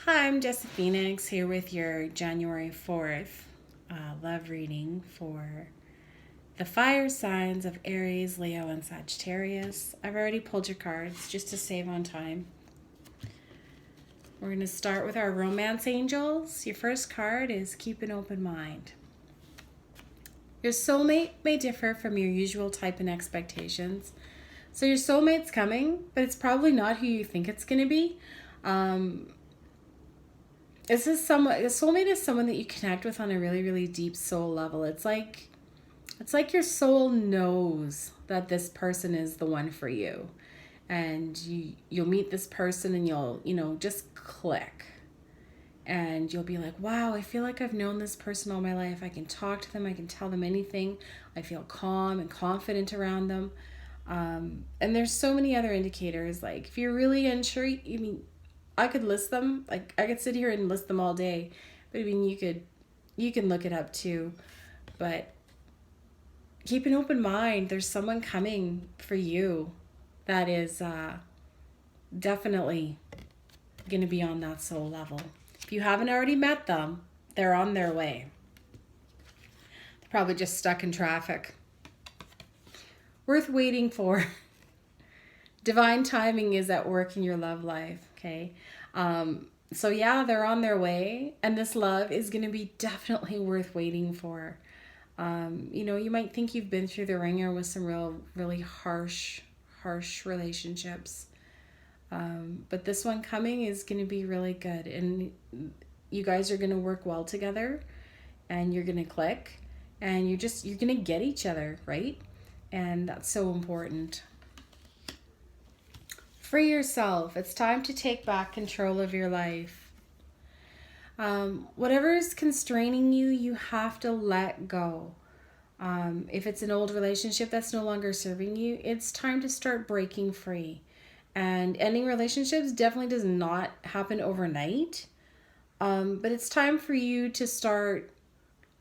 Hi, I'm Jessa Phoenix here with your January 4th love reading for the fire signs of Aries, Leo, and Sagittarius. I've already pulled your cards just to save on time. We're going to start with our romance angels. Your first card is Keep an Open Mind. Your soulmate may differ from your usual type and expectations. So your soulmate's coming, but it's probably not who you think it's going to be. A soulmate is someone that you connect with on a really, really deep soul level. It's like your soul knows that this person is the one for you. And you'll meet this person and you'll just click. And you'll be like, wow, I feel like I've known this person all my life. I can talk to them. I can tell them anything. I feel calm and confident around them. And there's so many other indicators. Like if you're really unsure, I could list them. Like I could sit here and list them all day, but you can look it up too. But keep an open mind. There's someone coming for you that is definitely going to be on that soul level. If you haven't already met them, they're on their way. They're probably just stuck in traffic. Worth waiting for. Divine timing is at work in your love life, okay? So yeah, they're on their way, and this love is going to be definitely worth waiting for. You might think you've been through the ringer with some really harsh relationships. But this one coming is going to be really good, and you guys are going to work well together, and you're going to click, and you're going to get each other, right? And that's so important. Free yourself. It's time to take back control of your life. Whatever is constraining you, you have to let go. If it's an old relationship that's no longer serving you, it's time to start breaking free. And ending relationships definitely does not happen overnight. But it's time for you to start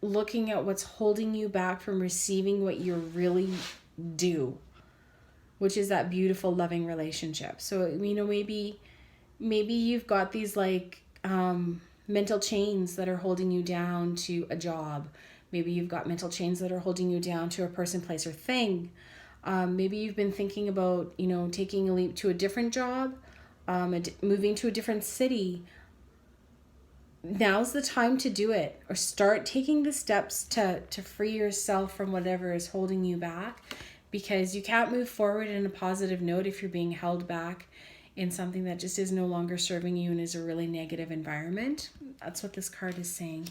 looking at what's holding you back from receiving what you really do, which is that beautiful, loving relationship. So, maybe you've got these mental chains that are holding you down to a job. Maybe you've got mental chains that are holding you down to a person, place, or thing. Maybe you've been thinking about, taking a leap to a different job, moving to a different city. Now's the time to do it, or start taking the steps to free yourself from whatever is holding you back, because you can't move forward in a positive note if you're being held back in something that just is no longer serving you and is a really negative environment. That's what this card is saying.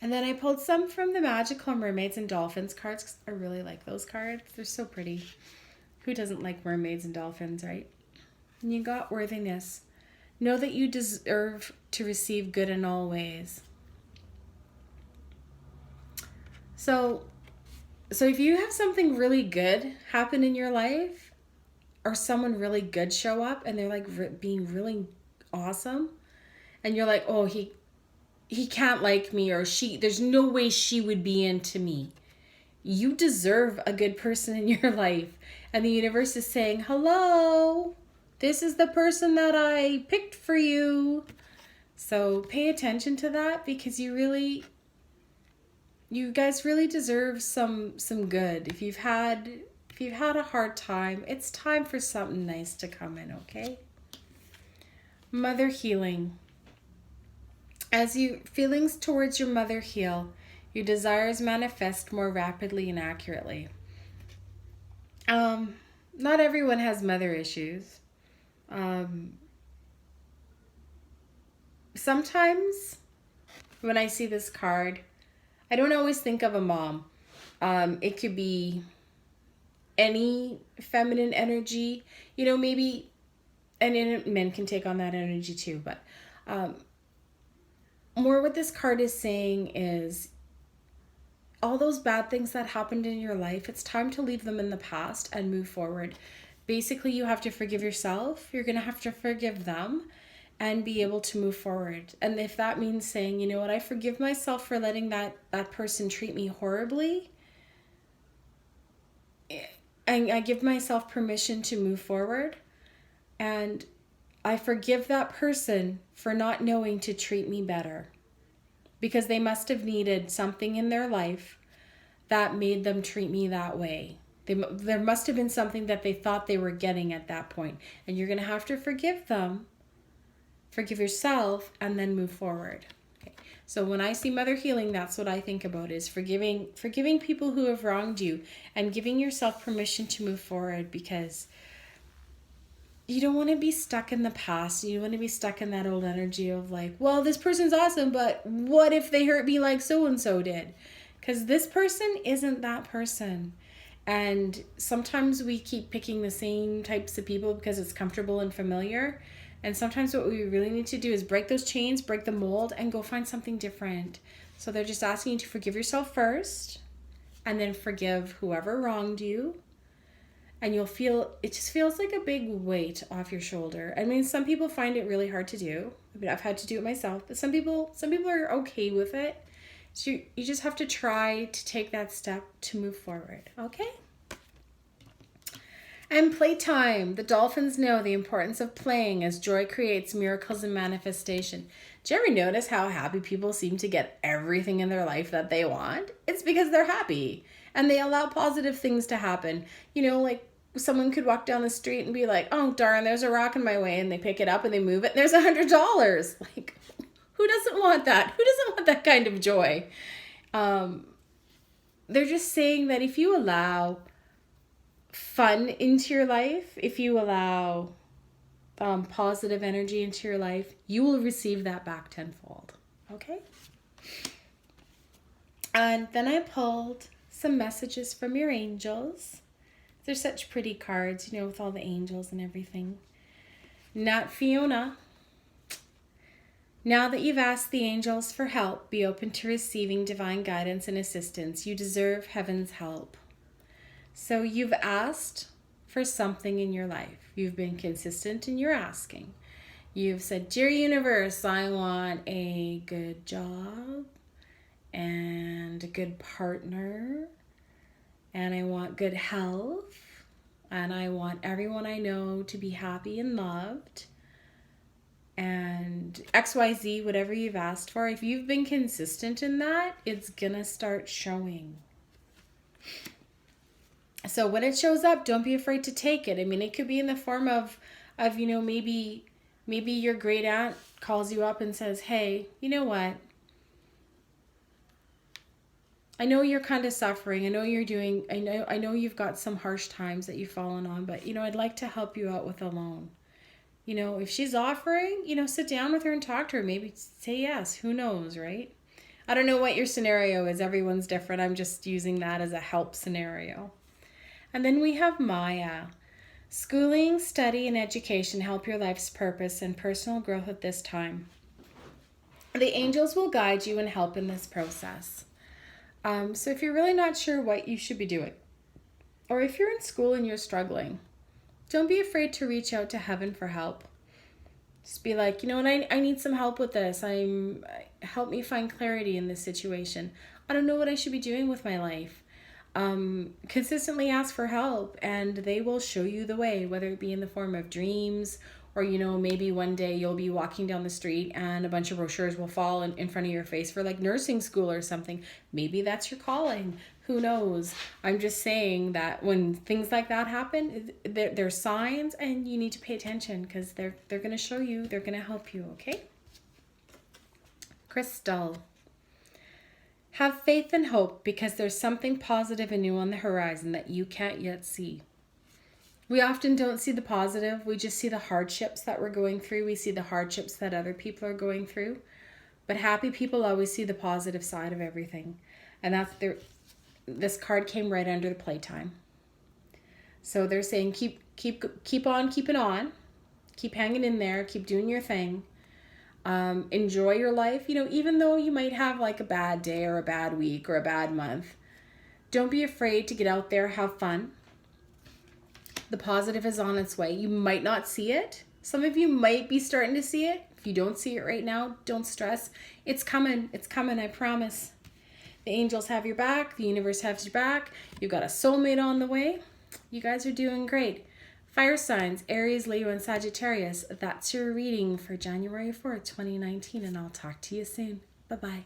And then I pulled some from the Magical Mermaids and Dolphins cards, 'cause I really like those cards. They're so pretty. Who doesn't like mermaids and dolphins, right? And you got worthiness. Know that you deserve to receive good in all ways. So if you have something really good happen in your life, or someone really good show up and they're like being really awesome, and you're like, oh, he can't like me, or there's no way she would be into me. You deserve a good person in your life. And the universe is saying, hello, this is the person that I picked for you. So pay attention to that, because you guys really deserve some good. If you've had a hard time, it's time for something nice to come in, okay? Mother healing. As your feelings towards your mother heal, your desires manifest more rapidly and accurately. Not everyone has mother issues. Sometimes when I see this card, I don't always think of a mom. It could be any feminine energy, maybe, and men can take on that energy too, but more what this card is saying is all those bad things that happened in your life, it's time to leave them in the past and move forward. Basically, you have to forgive yourself. You're going to have to forgive them and be able to move forward. And if that means saying, you know what, I forgive myself for letting that person treat me horribly, and I give myself permission to move forward. And I forgive that person for not knowing to treat me better, because they must have needed something in their life that made them treat me that way. There must have been something that they thought they were getting at that point. And you're going to have to forgive them, forgive yourself, and then move forward. Okay. So when I see mother healing, that's what I think about, is forgiving people who have wronged you and giving yourself permission to move forward, because you don't want to be stuck in the past. You don't want to be stuck in that old energy of like, well, this person's awesome, but what if they hurt me like so-and-so did? Because this person isn't that person. And sometimes we keep picking the same types of people because it's comfortable and familiar. And sometimes what we really need to do is break those chains, break the mold, and go find something different. So they're just asking you to forgive yourself first, and then forgive whoever wronged you. And you'll feel, it just feels like a big weight off your shoulder. I mean, some people find it really hard to do. I mean, I've had to do it myself, but some people are okay with it. So you just have to try to take that step to move forward, okay? And playtime. The dolphins know the importance of playing, as joy creates miracles and manifestation. Do you ever notice how happy people seem to get everything in their life that they want? It's because they're happy and they allow positive things to happen. You know, like someone could walk down the street and be like, oh, darn, there's a rock in my way, and they pick it up and they move it, and there's $100. Like, who doesn't want that? Who doesn't want that kind of joy? They're just saying that if you allow fun into your life, if you allow positive energy into your life, you will receive that back tenfold. Okay? And then I pulled some messages from your angels. They're such pretty cards, you know, with all the angels and everything. Nat Fiona. Now that you've asked the angels for help, be open to receiving divine guidance and assistance. You deserve heaven's help. So you've asked for something in your life. You've been consistent in your asking. You've said, dear universe, I want a good job and a good partner, and I want good health, and I want everyone I know to be happy and loved. And XYZ, whatever you've asked for, if you've been consistent in that, it's gonna start showing. So when it shows up, don't be afraid to take it. I mean, it could be in the form of you know, maybe your great aunt calls you up and says, hey, you know what? I know you're kind of suffering. I know you've got some harsh times that you've fallen on, but you know, I'd like to help you out with a loan. You know, if she's offering, you know, sit down with her and talk to her. Maybe say yes. Who knows, right? I don't know what your scenario is. Everyone's different. I'm just using that as a help scenario. And then we have Maya. Schooling, study, and education help your life's purpose and personal growth at this time. The angels will guide you and help in this process. So if you're really not sure what you should be doing, or if you're in school and you're struggling, don't be afraid to reach out to heaven for help. Just be like, you know what, I need some help with this. Help me find clarity in this situation. I don't know what I should be doing with my life. Consistently ask for help, and they will show you the way, whether it be in the form of dreams, or, you know, maybe one day you'll be walking down the street and a bunch of brochures will fall in front of your face for like nursing school or something. Maybe that's your calling. Who knows? I'm just saying that when things like that happen, they're signs, and you need to pay attention, because they're going to show you, they're going to help you, okay? Crystal. Have faith and hope, because there's something positive and new on the horizon that you can't yet see. We often don't see the positive. We just see the hardships that we're going through. We see the hardships that other people are going through. But happy people always see the positive side of everything. And this card came right under the playtime. So they're saying keep on keeping on. Keep hanging in there. Keep doing your thing. Enjoy your life. You know, even though you might have like a bad day or a bad week or a bad month, don't be afraid to get out there, have fun. The positive is on its way. You might not see it. Some of you might be starting to see it. If you don't see it right now, don't stress. It's coming. It's coming, I promise. The angels have your back. The universe has your back. You've got a soulmate on the way. You guys are doing great. Fire signs, Aries, Leo, and Sagittarius. That's your reading for January 4th, 2019, and I'll talk to you soon. Bye-bye.